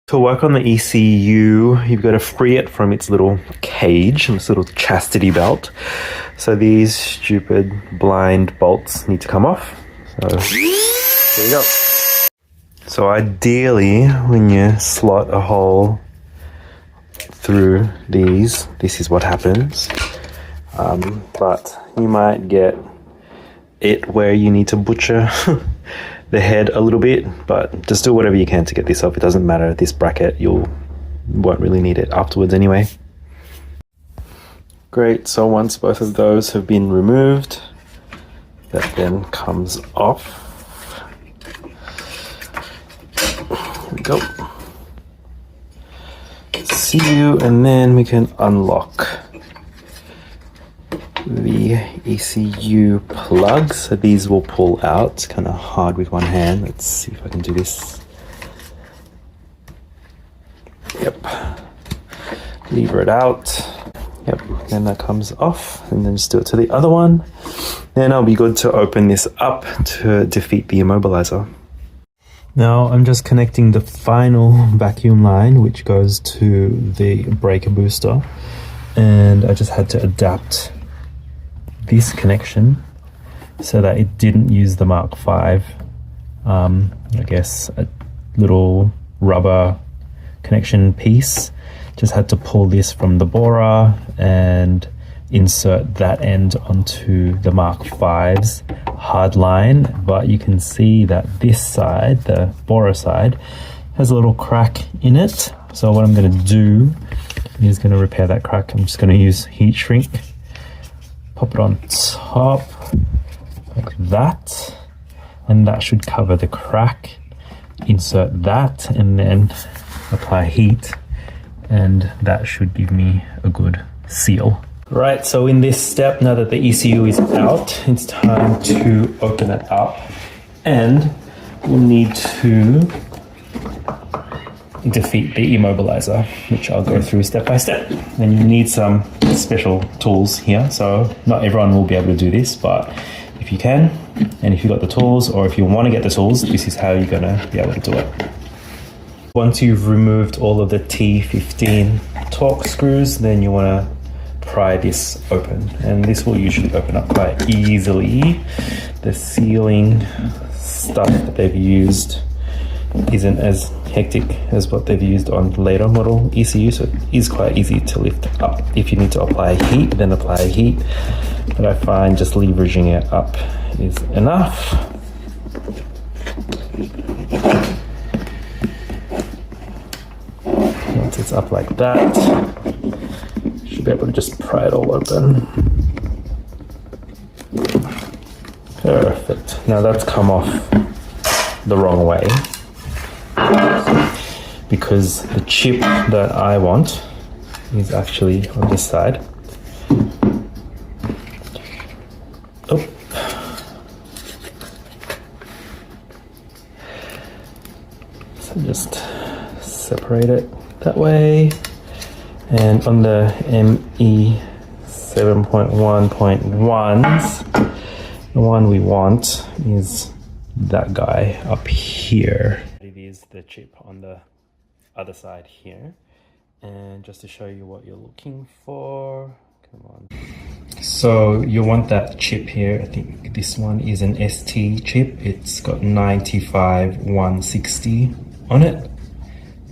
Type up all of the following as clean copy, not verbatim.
To work on the ECU, you've got to free it from its little cage, this little chastity belt. So these stupid blind bolts need to come off. So there you go. So ideally, when you slot a hole through these, this is what happens. But you might get it where you need to butcher the head a little bit, but just do whatever you can to get this off. It doesn't matter, this bracket, won't really need it afterwards anyway. Great, so once both of those have been removed, that then comes off. Here we go. ECU, and then we can unlock the ECU plugs. So these will pull out. It's kind of hard with one hand. Let's see if I can do this. Yep. Lever it out. Yep. Then that comes off, and then just do it to the other one. Then I'll be good to open this up to defeat the immobilizer. Now I'm just connecting the final vacuum line, which goes to the breaker booster, and I just had to adapt this connection so that it didn't use the Mark V. I guess a little rubber connection piece. Just had to pull this from the Bora and insert that end onto the Mark V's hard line, but you can see that this side, the Bora side, has a little crack in it. So what I'm going to do is going to repair that crack. I'm just going to use heat shrink, pop it on top like that, and that should cover the crack. Insert that and then apply heat, and that should give me a good seal. Right, so in this step, now that the ECU is out, it's time to open it up, and we'll need to defeat the immobilizer, which I'll go through step by step. And you need some special tools here, so not everyone will be able to do this, but if you can, and if you've got the tools, or if you want to get the tools, this is how you're going to be able to do it. Once you've removed all of the T15 torque screws, then you want to pry this open, and this will usually open up quite easily. The sealing stuff that they've used isn't as hectic as what they've used on later model ECU, so it is quite easy to lift up. If you need to apply heat, then apply heat, but I find just leveraging it up is enough. Once it's up like that, should be able to just pry it all open. Perfect. Now that's come off the wrong way, because the chip that I want is actually on this side. Oh. So just separate it that way. And on the ME7.1.1s, the one we want is that guy up here. It is the chip on the other side here. And just to show you what you're looking for, come on. So you want that chip here. I think this one is an ST chip. It's got 95-160 on it.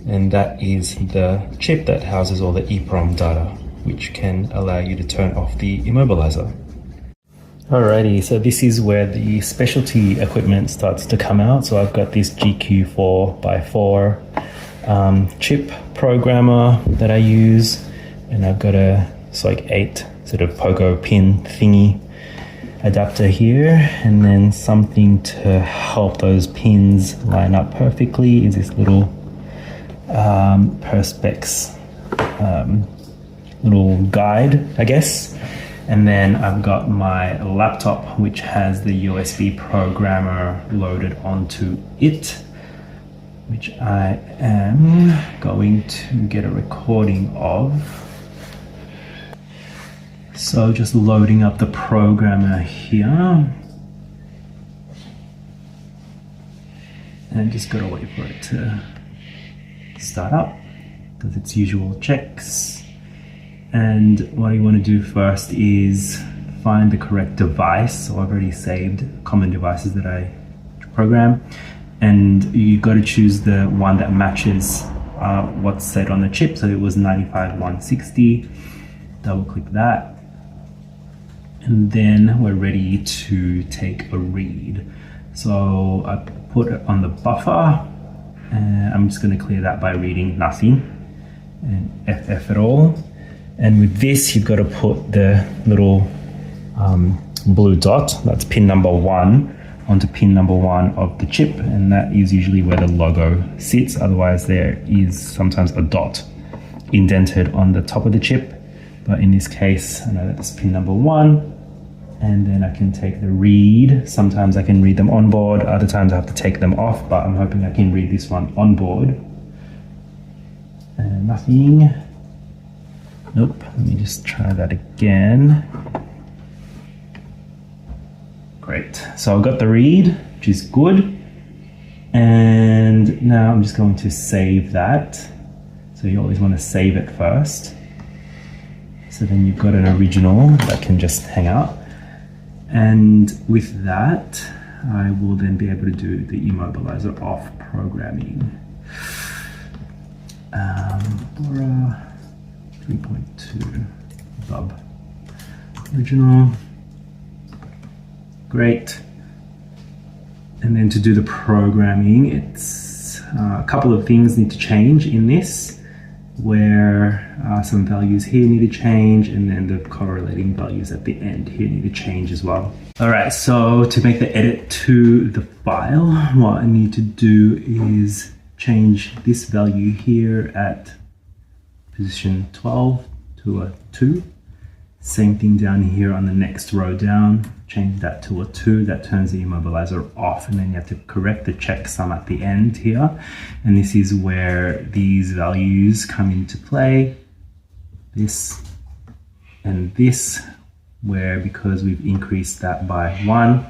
And that is the chip that houses all the EEPROM data, which can allow you to turn off the immobilizer. Alrighty, so this is where the specialty equipment starts to come out. So I've got this GQ4x4 chip programmer that I use, and I've got a like 8 sort of pogo pin thingy adapter here, and then something to help those pins line up perfectly is this little Perspex little guide, I guess. And then I've got my laptop, which has the USB programmer loaded onto it, which I am going to get a recording of. So just loading up the programmer here, and just gotta wait for it to start up, does its usual checks. And what you want to do first is find the correct device. So I've already saved common devices that I program, and you got to choose the one that matches what's said on the chip. So it was 95/160. Double click that, and then we're ready to take a read. So I put it on the buffer, and I'm just going to clear that by reading nothing and FF at all. And with this, you've got to put the little blue dot, that's pin number 1, onto pin number 1 of the chip, and that is usually where the logo sits. Otherwise, there is sometimes a dot indented on the top of the chip, but in this case, I know that's pin number 1. And then I can take the read. Sometimes I can read them on board, other times I have to take them off, but I'm hoping I can read this one on board. And nothing. Nope, let me just try that again. Great, so I've got the read, which is good. And now I'm just going to save that. So you always want to save it first. So then you've got an original that can just hang out. And with that, I will then be able to do the immobilizer off programming. Bora 3.2 BUB original. Great. And then to do the programming, it's a couple of things need to change in this, where some values here need to change, and then the correlating values at the end here need to change as well. All right, so to make the edit to the file, what I need to do is change this value here at position 12 to a 2. Same thing down here on the next row down, change that to a 2, that turns the immobilizer off, and then you have to correct the checksum at the end here. And this is where these values come into play, this and this, where because we've increased that by 1,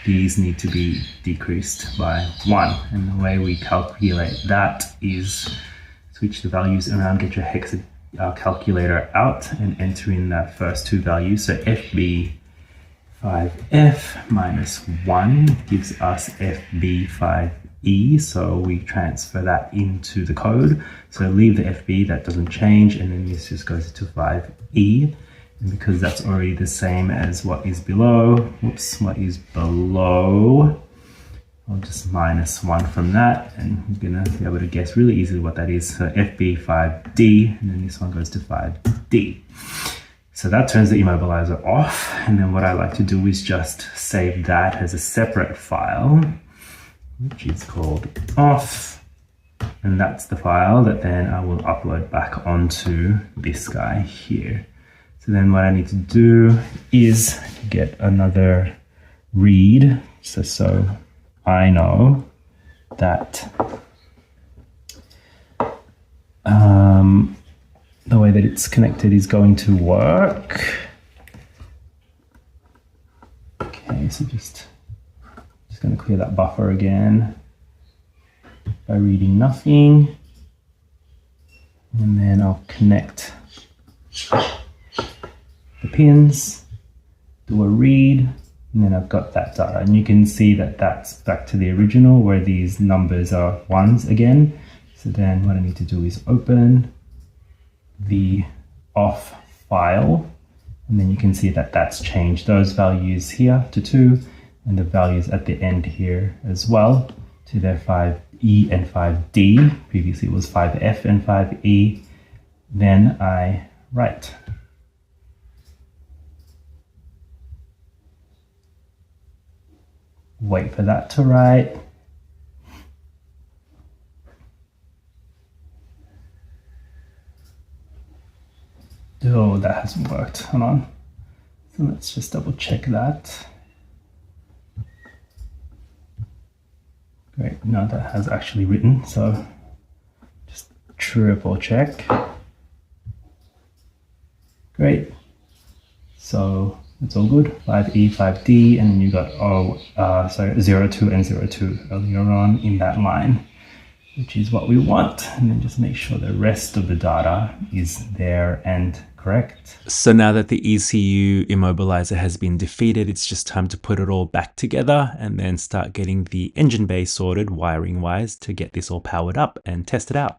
these need to be decreased by 1. And the way we calculate that is switch the values around, get your hexa calculator out and enter in that first 2 values. So FB5F minus 1 gives us FB5E, so we transfer that into the code. So leave the FB, that doesn't change, and then this just goes to 5E. And because that's already the same as what is below, whoops, what is below, I'll just minus 1 from that, and you're gonna be able to guess really easily what that is. So FB5D, and then this one goes to 5D. So that turns the immobilizer off, and then what I like to do is just save that as a separate file, which is called off, and that's the file that then I will upload back onto this guy here. So then what I need to do is get another read, so I know that the way that it's connected is going to work. Okay, so just going to clear that buffer again by reading nothing, and then I'll connect the pins, do a read, and then I've got that data, and you can see that that's back to the original where these numbers are 1s again. So then what I need to do is open the off file, and then you can see that that's changed those values here to 2, and the values at the end here as well to their 5E and 5D. Previously it was 5F and 5E. Then I write. Wait for that to write. Oh, that hasn't worked. Hold on. So let's just double check that. Great, no, that has actually written, so just triple check. Great. So it's all good. 5E, 5D, and then you got 02 and 02 earlier on in that line. which is what we want, and then just make sure the rest of the data is there and correct. So now that the ECU immobilizer has been defeated, it's just time to put it all back together and then start getting the engine bay sorted wiring wise to get this all powered up and test it out.